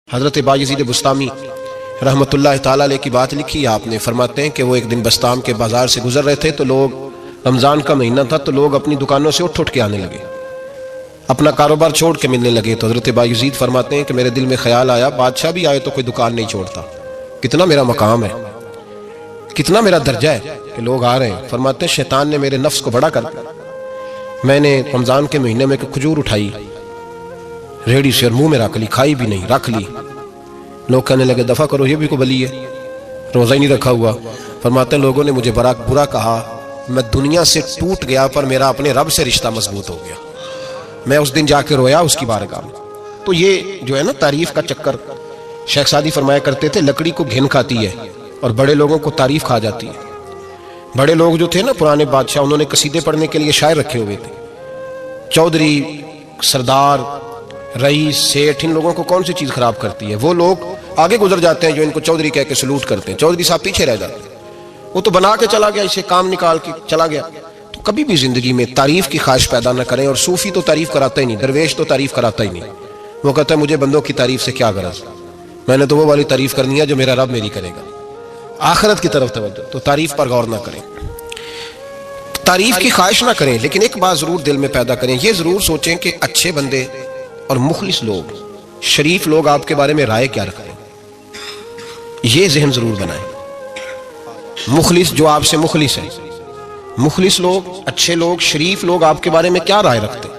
حضرت بایزید بسطامی رحمۃ تعالیٰ علیہ کی بات لکھی آپ نے، فرماتے ہیں کہ وہ ایک دن بسطام کے بازار سے گزر رہے تھے تو لوگ، رمضان کا مہینہ تھا تو لوگ اپنی دکانوں سے اٹھ کے آنے لگے، اپنا کاروبار چھوڑ کے ملنے لگے۔ تو حضرت بایزید فرماتے ہیں کہ میرے دل میں خیال آیا، بادشاہ بھی آئے تو کوئی دکان نہیں چھوڑتا، کتنا میرا مقام ہے، کتنا میرا درجہ ہے کہ لوگ آ رہے ہیں۔ فرماتے ہیں شیطان نے میرے نفس کو بڑا کر دیا، میں نے رمضان کے مہینے میں کھجور اٹھائی ریڑھی سے اور منہ میں رکھ لی، کھائی بھی نہیں، رکھ لی۔ لوگ کہنے لگے دفع کرو، یہ بھی کو بلی ہے، روزہ ہی نہیں رکھا ہوا۔ فرماتے ہیں لوگوں نے مجھے برا کہا، میں دنیا سے ٹوٹ گیا پر میرا اپنے رب سے رشتہ مضبوط ہو گیا۔ میں اس دن جا کے رویا اس کی بارگاہ میں۔ تو یہ جو ہے نا تعریف کا چکر، شیخ سعدی فرمایا کرتے تھے لکڑی کو گھن کھاتی ہے اور بڑے لوگوں کو تعریف کھا جاتی ہے۔ بڑے لوگ جو تھے نا پرانے بادشاہ، انہوں نے قصیدے پڑھنے کے لیے شاعر رکھے ہوئے تھے، چودھری، سردار، رئیس، سیٹھ، ان لوگوں کو کون سی چیز خراب کرتی ہے؟ وہ لوگ آگے گزر جاتے ہیں جو ان کو چودھری کہہ کے سلوٹ کرتے ہیں، چودھری صاحب پیچھے رہ جاتے ہیں، وہ تو بنا کے چلا گیا، اسے کام نکال کے چلا گیا۔ تو کبھی بھی زندگی میں تعریف کی خواہش پیدا نہ کریں، اور صوفی تو تعریف کراتا ہی نہیں، درویش تو تعریف کراتا ہی نہیں، وہ کہتا ہے مجھے بندوں کی تعریف سے کیا غرض، میں نے تو وہ والی تعریف کرنی ہے جو میرا رب میری کرے گا۔ آخرت کی طرف توجہ، تو تعریف پر غور نہ کریں، تعریف کی خواہش نہ کریں، لیکن ایک بات ضرور دل میں پیدا کریں، یہ ضرور سوچیں کہ اچھے بندے اور مخلص لوگ، شریف لوگ آپ کے بارے میں رائے کیا رکھتے ہیں، یہ ذہن ضرور بنائیں۔ مخلص جو آپ سے مخلص ہے، مخلص لوگ، اچھے لوگ، شریف لوگ آپ کے بارے میں کیا رائے رکھتے ہیں،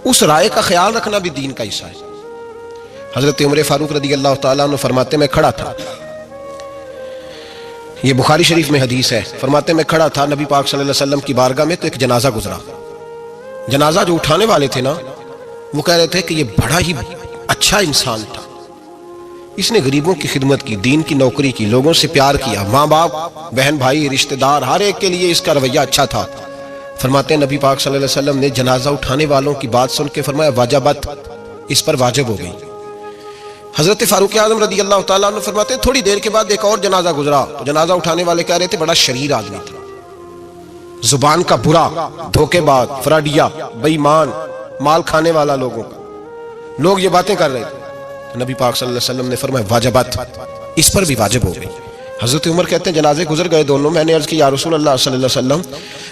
اس رائے کا خیال رکھنا بھی دین کا حصہ ہے۔ حضرت عمر فاروق رضی اللہ تعالیٰ عنہ فرماتے میں کھڑا تھا، یہ بخاری شریف میں حدیث ہے، فرماتے میں کھڑا تھا نبی پاک صلی اللہ علیہ وسلم کی بارگاہ میں، تو ایک جنازہ گزرا۔ جنازہ جو اٹھانے والے تھے نا، وہ کہہ رہے تھے کہ یہ بڑا ہی اچھا انسان تھا، اس نے غریبوں کی خدمت کی، دین کی نوکری کی، لوگوں سے پیار کیا، ماں باپ، بہن بھائی، رشتہ دار، ہر ایک کے لیے اس کا رویہ اچھا تھا۔ فرماتے ہیں نبی پاک صلی اللہ علیہ وسلم نے جنازہ اٹھانے والوں کی بات سن کے فرمایا واجبت، اس پر واجب ہو گئی۔ حضرت فاروق اعظم رضی اللہ تعالیٰ عنہ فرماتے ہیں تھوڑی دیر کے بعد ایک اور جنازہ گزرا، تو جنازہ اٹھانے والے کہہ رہے تھے بڑا شریر آدمی تھا، زبان کا برا، دھوکے باز، فراڈیا، بے ایمان، مال کھانے والا لوگوں کا، لوگ یہ باتیں کر رہے تھے۔ نبی پاک صلی اللہ علیہ وسلم نے فرمایا واجبت، اس پر بھی واجب ہو گئی۔ حضرت عمر کہتے ہیں جنازے گزر گئے دونوں، میں نے عرض کی یا رسول اللہ صلی اللہ علیہ وسلم،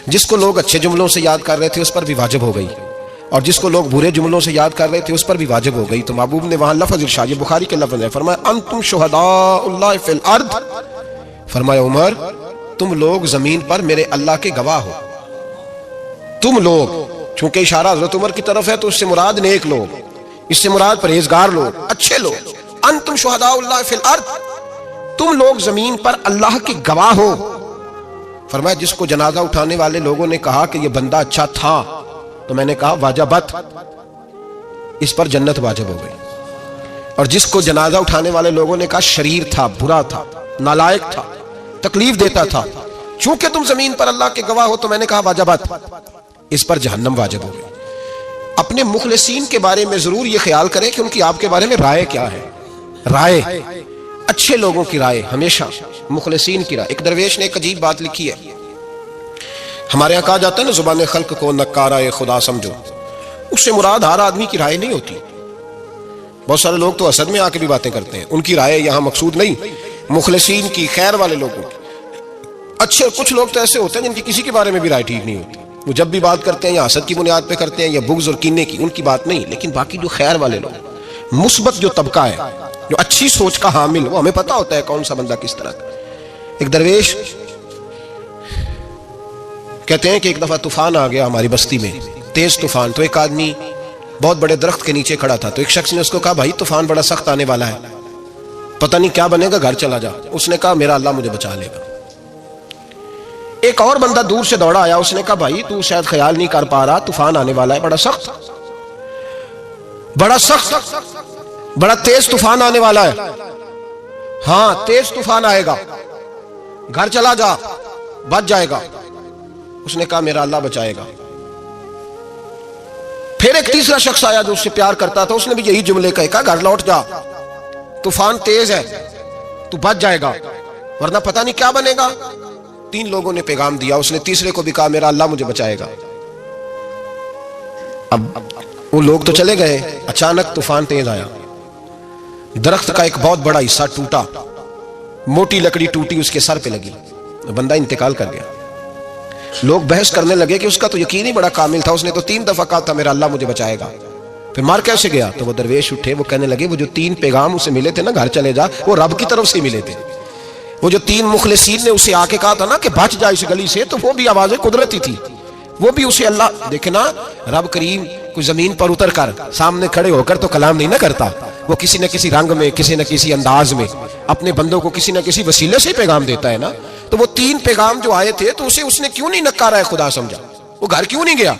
جس کو لوگ اچھے جملوں سے یاد کر رہے تھے اس پر بھی واجب ہو گئی، اور جس کو لوگ برے جملوں سے یاد کر رہے تھے اس پر بھی واجب ہو گئی۔ تو محبوب نے وہاں لفظ ارشاد، یہ بخاری کے لفظ ہے، فرمایا انتم شہداء اللہ فی الارض، فرمایا عمر تم لوگ زمین پر میرے اللہ کے گواہ ہو، تم لوگ، چونکہ اشارہ حضرت عمر کی طرف ہے تو اس سے مراد نیک لوگ، اس سے مراد پرہیزگار لوگ، اچھے لوگ۔ انتم شہداء اللہ فی الارض، تم لوگ زمین پر اللہ کے گواہ ہو۔ فرمایا جس کو جنازہ اٹھانے والے لوگوں نے کہا کہ یہ بندہ اچھا تھا، تو میں نے کہا واجبت، اس پر جنت واجب ہو گئی، اور جس کو جنازہ اٹھانے والے لوگوں نے کہا شریر تھا، برا تھا، نالائق تھا، تکلیف دیتا تھا، چونکہ تم زمین پر اللہ کے گواہ ہو، تو میں نے کہا واجبت، اس پر جہنم واجب ہو گئی۔ اپنے مخلصین کے بارے میں ضرور یہ خیال کریں کہ ان کی آپ کے بارے میں رائے کیا ہے، رائے، اچھے لوگوں کی رائے، ہمیشہ مخلصین کی رائے۔ ایک درویش نے ایک عجیب بات لکھی ہے، ہمارے یہاں کہا جاتا ہے نا زبان خلق کو نکارہ خدا سمجھو، اس سے مراد ہر آدمی کی رائے نہیں ہوتی، بہت سارے لوگ تو حسد میں آ کے بھی باتیں کرتے ہیں، ان کی رائے یہاں مقصود نہیں، مخلصین کی، خیر والے لوگوں کی۔ اچھے کچھ لوگ تو ایسے ہوتے ہیں جن کی کسی کے بارے میں بھی رائے ٹھیک نہیں ہوتی، وہ جب بھی بات کرتے ہیں یا حسد کی بنیاد پہ کرتے ہیں یا بغض اور کینے کی، ان کی بات نہیں، لیکن باقی جو خیر والے لوگ، مثبت جو طبقہ ہے، جو اچھی سوچ کا حامل، وہ ہمیں پتہ ہوتا ہے کون سا بندہ کس طرح کا۔ ایک درویش کہتے ہیں کہ ایک دفعہ طوفان آ گیا ہماری بستی میں، تیز طوفان، تو ایک آدمی بہت بڑے درخت کے نیچے کھڑا تھا، تو ایک شخص نے اس کو کہا بھائی طوفان بڑا سخت آنے والا ہے، پتہ نہیں کیا بنے گا، گھر چلا جا۔ اس نے کہا میرا اللہ مجھے بچا لے گا۔ ایک اور بندہ دور سے دوڑا آیا، اس نے کہا بھائی تو شاید خیال نہیں کر پا رہا، طوفان آنے والا ہے، بڑا سخت، بڑا سخت، بڑا تیز طوفان آنے والا ہے۔ ہاں تیز طوفان آئے گا، گھر چلا جا، بچ جائے گا۔ اس نے کہا میرا اللہ بچائے گا۔ پھر ایک تیسرا شخص آیا جو اس سے پیار کرتا تھا، اس نے بھی یہی جملے کہا گھر لوٹ جا، طوفان تیز ہے، تو بچ جائے گا، ورنہ پتہ نہیں کیا بنے گا۔ تین لوگوں نے پیغام دیا، اس نے تیسرے کو بھی کہا میرا اللہ مجھے بچائے گا۔ اب وہ لوگ تو چلے گئے، اچانک طوفان تیز آیا، درخت کا ایک بہت بڑا حصہ ٹوٹا، موٹی لکڑی ٹوٹی، اس کے سر پہ لگی، بندہ انتقال کر گیا۔ لوگ بحث کرنے لگے کہ اس کا تو یقین ہی بڑا کامل تھا، اس نے تو 3 دفعہ کہا تھا میرا اللہ مجھے بچائے گا، پھر مار کیسے گیا؟ تو وہ درویش اٹھے، وہ کہنے لگے وہ جو 3 پیغام اسے ملے تھے نا گھر چلے جا، وہ رب کی طرف سے ملے تھے۔ وہ جو 3 مخلصین نے اسے آ کے کہا تھا نا کہ بچ جا اس گلی سے، تو وہ بھی آوازیں قدرتی تھی، وہ بھی اسے اللہ دیکھے نا، رب کریم کوئی زمین پر اتر کر سامنے کھڑے ہو کر تو کلام نہیں نہ کرتا، وہ کسی نہ کسی رنگ میں، کسی نہ کسی انداز میں اپنے بندوں کو کسی نہ کسی وسیلے سے پیغام دیتا ہے نا۔ تو وہ 3 پیغام جو آئے تھے تو اسے اس نے کیوں نہیں نکارا ہے خدا سمجھا، وہ گھر کیوں نہیں گیا؟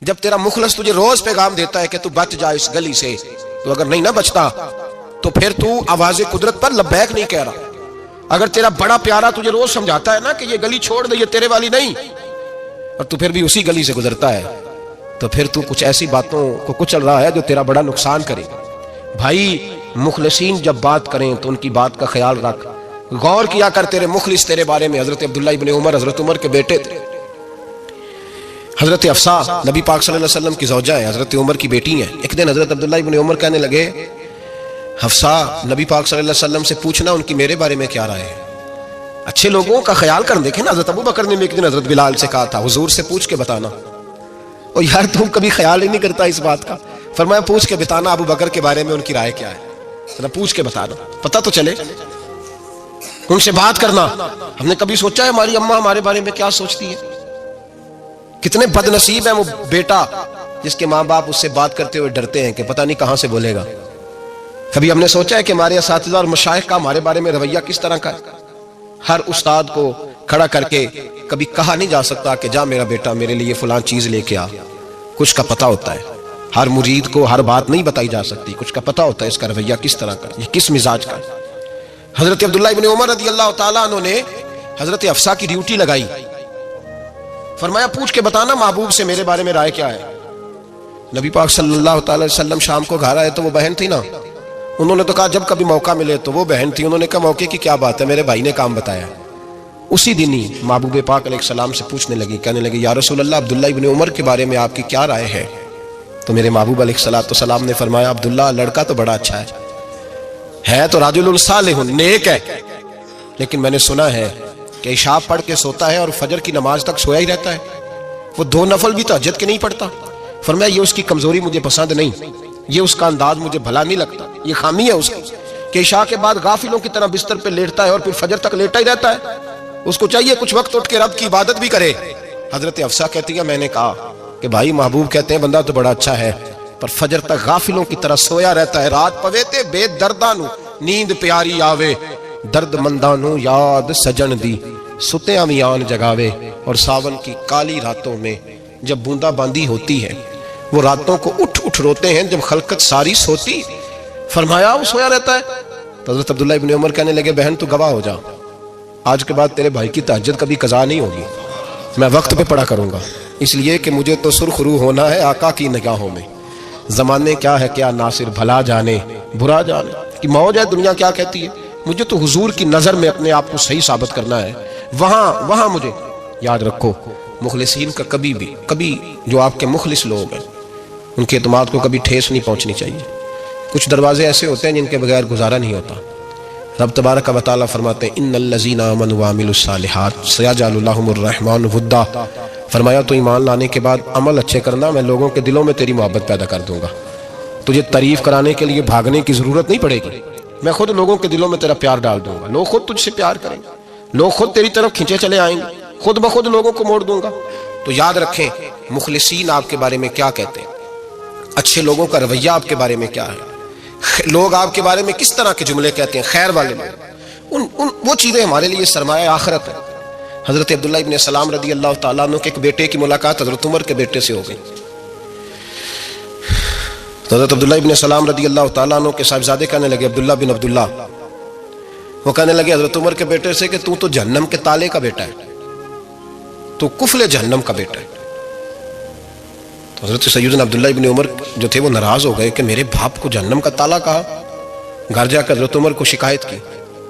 جب تیرا مخلص تجھے روز پیغام دیتا ہے کہ تو بچ جا اس گلی سے، تو اگر نہیں نہ بچتا تو پھر تو آواز قدرت پر لبیک نہیں کہہ رہا۔ اگر تیرا بڑا پیارا تجھے روز سمجھاتا ہے نا کہ یہ گلی چھوڑ دے، یہ تیرے والی نہیں، اور تو پھر بھی اسی گلی سے گزرتا ہے، تو پھر تو کچھ ایسی باتوں کو کچل رہا ہے جو تیرا بڑا نقصان کرے۔ بھائی مخلصین جب بات کریں تو ان کی بات کا خیال رکھ، غور کیا کر تیرے مخلص تیرے بارے میں حضرت عبداللہ ابن عمر، حضرت عمر کے بیٹے تھے، حضرت حفصہ نبی پاک صلی اللہ علیہ وسلم کی زوجہ ہے، حضرت عمر کی بیٹی ہیں۔ ایک دن حضرت عبداللہ ابن عمر کہنے لگے حفصہ نبی پاک صلی اللہ علیہ وسلم سے پوچھنا ان کی میرے بارے میں کیا رائے ہے، اچھے لوگوں کا خیال کر۔ دیکھیں نا، حضرت ابو بکر نے ایک دن حضرت بلال سے کہا تھا حضور سے پوچھ کے بتانا، اور یار تم کبھی خیال ہی نہیں کرتا اس بات کا۔ فرمایا پوچھ کے بتانا ابو بکر کے بارے میں ان کی رائے کیا ہے، پوچھ کے بتانا، پتہ تو چلے، ان سے بات کرنا۔ ہم نے کبھی سوچا ہے ہماری اماں ہمارے بارے میں کیا سوچتی ہے؟ کتنے بد نصیب ہیں وہ بیٹا جس کے ماں باپ اس سے بات کرتے ہوئے ڈرتے ہیں کہ پتہ نہیں کہاں سے بولے گا۔ کبھی ہم نے سوچا ہے کہ ہمارے اساتذہ اور مشائخ کا ہمارے بارے میں رویہ کس طرح کا ہے؟ ہر استاد کو کھڑا کر کے کبھی کہا نہیں جا سکتا کہ جا میرا بیٹا میرے لیے فلاں چیز لے کے آ، کچھ کا پتہ ہوتا ہے۔ ہر مرید کو ہر بات نہیں بتائی جا سکتی، کچھ کا پتہ ہوتا ہے اس کا رویہ کس طرح کا، یہ کس مزاج کا ہے۔ حضرت عبداللہ ابن عمر رضی اللہ تعالیٰ عنہ نے حضرت حفصہ کی ڈیوٹی لگائی، فرمایا پوچھ کے بتانا محبوب سے میرے بارے میں رائے کیا ہے۔ نبی پاک صلی اللہ تعالی وسلم شام کو گھر آئے تو وہ بہن تھی نا، انہوں نے تو کہا جب کبھی موقع ملے تو وہ بہن تھی، انہوں نے کہا موقع کی کیا بات ہے، میرے بھائی نے کام بتایا۔ اسی دن ہی محبوب پاک علیہ السلام سے پوچھنے لگی، کہنے لگی یا رسول اللہ عبداللہ ابن عمر کے بارے میں آپ کی کیا رائے ہے؟ تو میرے محبوب علیہ السلام نے فرمایا عبداللہ لڑکا تو بڑا اچھا ہے تو رجل صالح نیک ہے، لیکن میں نے سنا ہے کہ عشاء پڑھ کے سوتا ہے اور فجر کی نماز تک سویا ہی رہتا ہے، وہ 2 نفل بھی تہجد کے نہیں پڑھتا۔ فرمایا یہ اس کی کمزوری مجھے پسند نہیں، یہ اس کا انداز مجھے بھلا نہیں لگتا، یہ خامی ہے اس کی کہ عشاء کے بعد غافلوں کی طرح بستر پہ لیٹتا ہے اور پھر فجر تک لیٹا ہی رہتا ہے، اس کو چاہیے کچھ وقت اٹھ کے رب کی عبادت بھی کرے۔ حضرت حفصہ کہتی ہے میں نے کہا کہ بھائی محبوب کہتے ہیں بندہ تو بڑا اچھا ہے پر فجر تک غافلوں کی طرح سویا رہتا ہے، رات پوے تے بے دردانو نیند پیاری آوے، درد مندانو یاد سجن دی ستیاں میان جگاوے۔ اور ساون کی کالی راتوں میں جب بوندا باندی ہوتی ہے وہ راتوں کو اٹھ اٹھ روتے ہیں جب خلقت ساری سوتی، فرمایا وہ سویا رہتا ہے۔ تو حضرت عبداللہ ابن عمر کہنے لگے بہن تو گواہ ہو جا، آج کے بعد تیرے بھائی کی تہجد کبھی قضا نہیں ہوگی، میں وقت پہ پڑھا کروں گا، اس لیے کہ مجھے تو سرخ روح ہونا ہے آقا کی نگاہوں میں۔ زمانے کیا ہے کیا ناصر بھلا جانے برا جانے کہ موج ہے دنیا کیا کہتی ہے، مجھے تو حضور کی نظر میں اپنے آپ کو صحیح ثابت کرنا ہے، وہاں مجھے یاد رکھو مخلصین کا کبھی جو آپ کے مخلص لوگ ہیں ان کے اعتماد کو کبھی ٹھیس نہیں پہنچنی چاہیے۔ کچھ دروازے ایسے ہوتے ہیں جن کے بغیر گزارا نہیں ہوتا۔ رب تبارک و تعالیٰ فرماتے ہیں ان الذین آمنوا وعملوا الصالحات سیجعل لهم الرحمن ودا، فرمایا تو ایمان لانے کے بعد عمل اچھے کرنا، میں لوگوں کے دلوں میں تیری محبت پیدا کر دوں گا، تجھے تعریف کرانے کے لیے بھاگنے کی ضرورت نہیں پڑے گی، میں خود لوگوں کے دلوں میں تیرا پیار ڈال دوں گا، لوگ خود تجھ سے پیار کریں گے، لوگ خود تیری طرف کھینچے چلے آئیں گے، خود بخود لوگوں کو موڑ دوں گا۔ تو یاد رکھیں مخلصین آپ کے بارے میں کیا کہتے ہیں، اچھے لوگوں کا رویہ آپ کے بارے میں کیا ہے، لوگ آپ کے بارے میں کس طرح کے جملے کہتے ہیں، خیر والے لوگ، وہ چیزیں ہمارے لیے سرمایہ آخرت ہے۔ حضرت عبداللہ ابن سلام رضی اللہ تعالیٰ عنہ کے ایک بیٹے کی ملاقات حضرت عمر کے بیٹے سے ہو گئی۔ تو حضرت عبداللہ ابن سلام رضی اللہ تعالیٰ عنہ کے صاحبزادے کہنے لگے عبداللہ بن عبداللہ، وہ کہنے لگے حضرت عمر کے بیٹے سے کہ تو جہنم کے تالے کا بیٹا ہے، تو کفل جہنم کا بیٹا ہے۔ تو حضرت سیدنا عبداللہ ابن عمر جو تھے وہ ناراض ہو گئے کہ میرے باپ کو جہنم کا تالا کہا، گھر جا کر حضرت عمر کو شکایت کی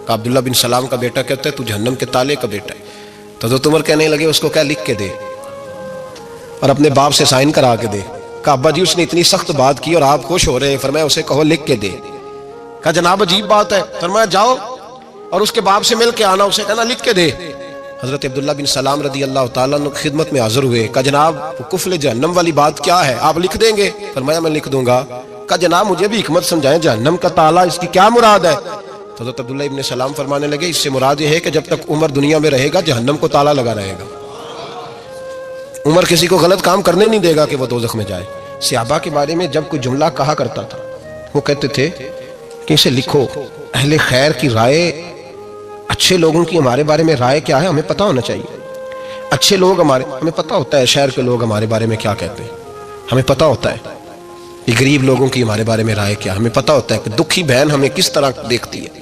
کہ عبداللہ بن سلام کا بیٹا کہتا ہے تو جہنم کے تالے کا بیٹا ہے۔ تو حضرت عمر کہنے لگے اس کو کیا لکھ کے دے اور اپنے باپ سے سائن کرا کے دے، کہ ابا جی اس نے اتنی سخت بات کی اور آپ خوش ہو رہے ہیں، فرمایا اسے کہو لکھ کے دے۔ کہا جناب عجیب بات ہے. فرمایا جاؤ اور اس کے باپ سے مل کے آنا, اسے کہنا لکھ کے دے. حضرت عبداللہ بن سلام رضی اللہ تعالیٰ عنہ خدمت میں حاضر ہوئے. کہا جناب کفل جہنم والی بات کیا ہے, آپ لکھ دیں گے؟ فرمایا میں لکھ دوں گا. کہا جناب مجھے بھی حکمت سمجھائیں, جہنم کا تالا اس کی کیا مراد ہے؟ تو حضرت عبداللہ ابن سلام فرمانے لگے اس سے مراد یہ ہے کہ جب تک عمر دنیا میں رہے گا جہنم کو تالا لگا رہے گا. عمر کسی کو غلط کام کرنے نہیں دے گا کہ وہ دوزخ میں جائے. صحابہ کے بارے میں جب کوئی جملہ کہا کرتا تھا وہ کہتے تھے کہ اسے لکھو, اہل خیر کی رائے, اچھے لوگوں کی ہمارے بارے میں رائے کیا ہے ہمیں پتہ ہونا چاہیے. اچھے لوگ ہمیں پتہ ہوتا ہے شہر کے لوگ ہمارے بارے میں کیا کہتے ہیں, ہمیں پتہ ہوتا ہے کہ غریب لوگوں کی ہمارے بارے میں رائے کیا, ہمیں پتہ ہوتا ہے کہ دکھی بہن ہمیں کس طرح دیکھتی ہے,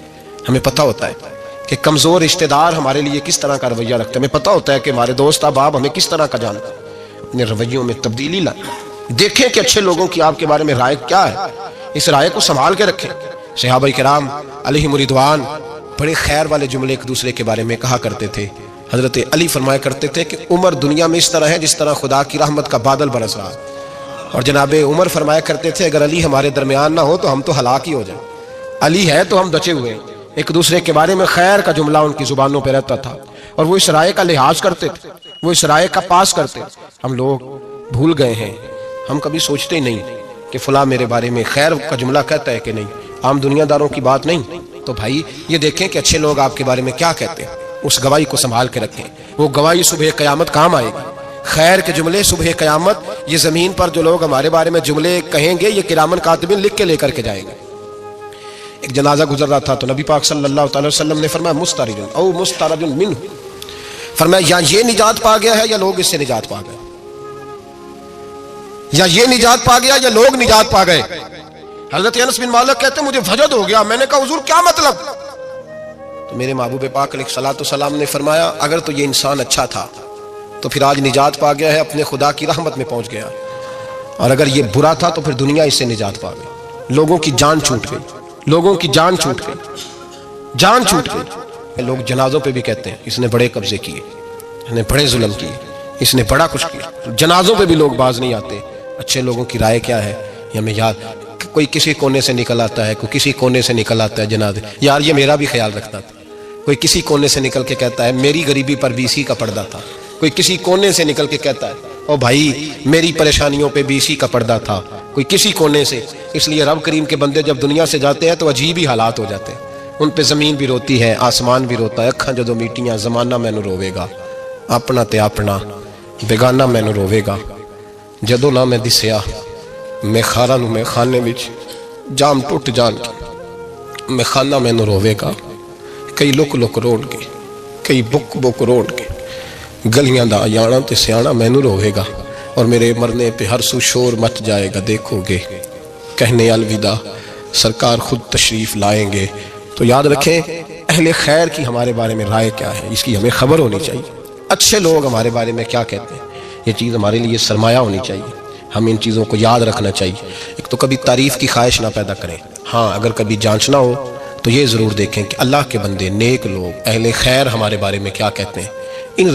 ہمیں پتہ ہوتا ہے کہ کمزور رشتہ دار ہمارے لیے کس طرح کا رویہ رکھتے ہیں, ہمیں پتہ ہوتا ہے کہ ہمارے دوست احباب ہمیں کس طرح کا جانتے ہیں. اپنے رویوں میں تبدیلی لائیں, دیکھیں کہ اچھے لوگوں کی آپ کے بارے میں رائے کیا ہے, اس رائے کو سنبھال کے رکھیں. صحابہ کرام علیہم رضوان بڑے خیر والے جملے ایک دوسرے کے بارے میں کہا کرتے تھے. حضرت علی فرمایا کرتے تھے کہ عمر دنیا میں اس طرح ہے جس طرح خدا کی رحمت کا بادل برس رہا ہے. اور جناب عمر فرمایا کرتے تھے اگر علی ہمارے درمیان نہ ہو تو ہم تو ہلاک ہی ہو جائیں, علی ہے تو ہم بچے ہوئے ہیں. ایک دوسرے کے بارے میں خیر کا جملہ ان کی زبانوں پہ رہتا تھا اور وہ اس رائے کا لحاظ کرتے تھے, وہ اس رائے کا پاس کرتے. ہم لوگ بھول گئے ہیں, ہم کبھی سوچتے ہی نہیں کہ فلاں میرے بارے میں خیر کا جملہ کہتا ہے کہ نہیں, عام دنیا داروں کی بات نہیں. تو بھائی یہ دیکھیں کہ اچھے لوگ آپ کے بارے میں کیا کہتے ہیں, اس گواہی کو سنبھال کے رکھیں, وہ گواہی صبح قیامت کام آئے گی. خیر کے جملے صبح قیامت, یہ زمین پر جو لوگ ہمارے بارے میں جملے کہیں گے یہ کرامن کاتبین لکھ کے لے کر کے جائیں گے. ایک جنازہ گزر رہا تھا تو نبی پاک صلی اللہ علیہ وسلم نے فرمایا مسترج او مسترج منہ, فرمایا یا یہ نجات پا گیا ہے یا لوگ اس سے نجات پا گئے, یا یہ نجات پا گیا یا لوگ نجات پا گئے. حضرت انس بن مالک کہتے ہیں مجھے وجد ہو گیا, میں نے کہا حضور کیا مطلب؟ تو میرے محبوب پاک علیہ الصلوۃ والسلام نے فرمایا اگر تو یہ انسان اچھا تھا تو پھر آج نجات پا گیا ہے, اپنے خدا کی رحمت میں پہنچ گیا, اور اگر یہ برا تھا تو پھر دنیا اس سے نجات پا گئی. لوگوں کی جان چھوٹ گئی, لوگوں کی جان چھوٹ گئی, جان چھوٹ گئی. لوگ جنازوں پہ بھی کہتے ہیں اس نے بڑے قبضے کیے, اس نے بڑے ظلم کیے, اس نے بڑا کچھ کیا. جنازوں پہ بھی لوگ باز نہیں آتے. اچھے لوگوں کی رائے کیا ہے یہ ہمیں یاد, کوئی کسی کونے سے نکل آتا ہے, کوئی کسی کونے سے نکل آتا ہے جنازے, یار یہ میرا بھی خیال رکھتا تھا. کوئی کسی کونے سے نکل کے کہتا ہے میری غریبی پر بھی اسی کا پردہ تھا. کوئی کسی کونے سے نکل کے کہتا ہے او بھائی میری پریشانیوں پہ بھی اسی کا پردہ تھا. کوئی کسی کونے سے. اس لیے رب کریم کے بندے جب دنیا سے جاتے ہیں تو عجیب ہی حالات ہو جاتے ہیں. ان پہ زمین بھی روتی ہے, آسمان بھی روتا ہے. اکھاں جدوں میٹیاں زمانہ مینوں روے گا, اپنا تے اپنا بیگانہ مینوں روے گا. جدوں نہ میں دسیا میں خارا نو میں خانے وچ جام ٹوٹ جان کے میں خانہ مینوں روے گا. کئی لک لک روڑ کے, کئی بک بک روڑ کے, گلیاں دا یانا تے سیانا مینوں روے گا. اور میرے مرنے پہ ہر سو شور مچ جائے گا, دیکھو گے کہنے الوداع سرکار خود تشریف لائیں گے. تو یاد رکھیں اہل خیر کی ہمارے بارے میں رائے کیا ہے, اس کی ہمیں خبر ہونی چاہیے. اچھے لوگ ہمارے بارے میں کیا کہتے ہیں, یہ چیز ہمارے لیے سرمایہ ہونی چاہیے. ہم ان چیزوں کو یاد رکھنا چاہیے. ایک تو کبھی تعریف کی خواہش نہ پیدا کریں, ہاں اگر کبھی جانچنا ہو تو یہ ضرور دیکھیں کہ اللہ کے بندے نیک لوگ اہل خیر ہمارے بارے میں کیا کہتے ہیں. ان